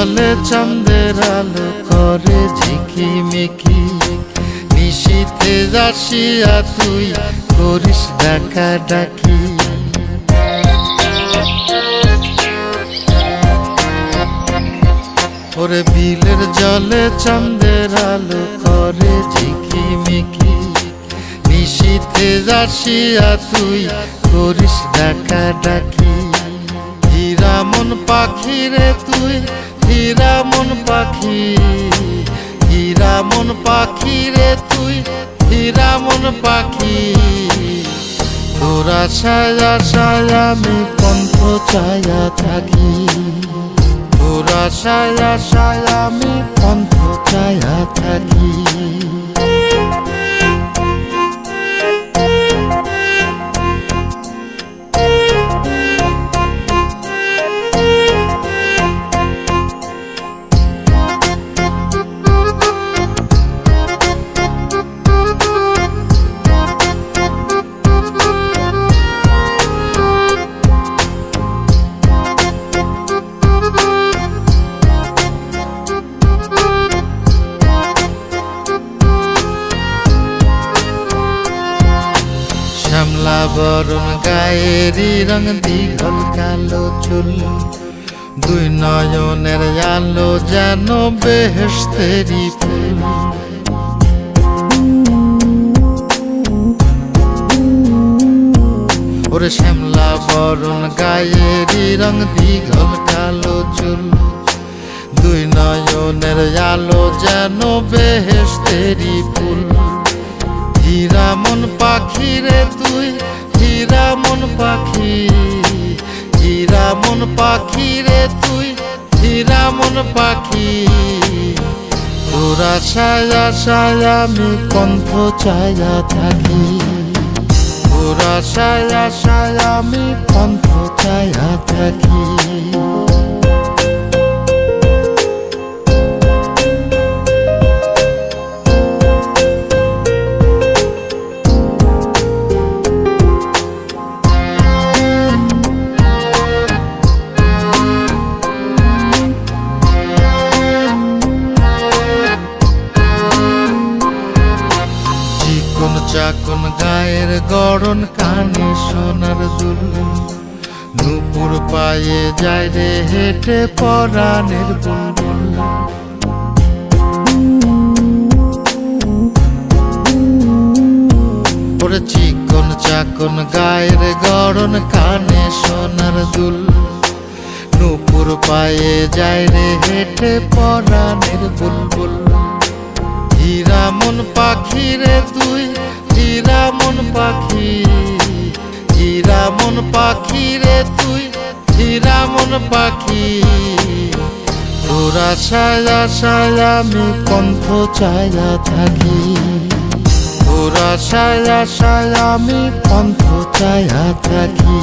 জলে চাঁদের আলো করে ঝিকিমিকি, নিশীথে আসিয়া তুই করিস ডাকা ডাকি। ওরে বিলের জলে চাঁদের আলো করে ঝিকিমিকি, নিশীথে আসিয়া তুই করিস ডাকা ডাকি। হীরা মন পাখি রে তুই, হীরা মন পাখি, হীরা মন পাখি রে তুই, হীরা মন পাখি। তোর আশায় আশায় আমি পন্থ চায়া থাকি, তোর আশায় আশায় আমি পন্থ চায়া থাকি। শ্যামলা বরণ গায়েরি রং দীঘল কালো চুল, দুই নয়নের আলো যেন বেহেশতেরি ফুল। ওরে শ্যামলা বরণ গায়েরি রং দীঘল কালো চুল, দুই নয়নের আলো যেন বেহেশতেরি ফুল। হীরা মন পাখি রে তুই, হীরা মন পাখি, হীরা মন পাখি রে তুই, হীরা মন পাখি। তোর আশায় আশায় আমি পন্থ চায়া থাকি, তোর আশায় আশায় আমি পন্থ চায়া থাকি। চাকন গায়ের গড়ন, কানে সোনার দুল, নূপুর পায়ে যায় রে হেঁটে পরাণের বুলবুল। ওরে চিকন চাকন গায়ের গড়ন, কানে সোনার দুল, নূপুর পায়ে যায় রে হেঁটে পরাণের বুলবুল। হীরা মন পাখি রে তুই, হীরা মন পাখি, হীরা মন পাখি রে তুই, হীরা মন পাখি। তোর আশায় আশায় আমি পন্থ চায়া থাকি, তোর আশায় আশায় আমি পন্থ চায়া থাকি।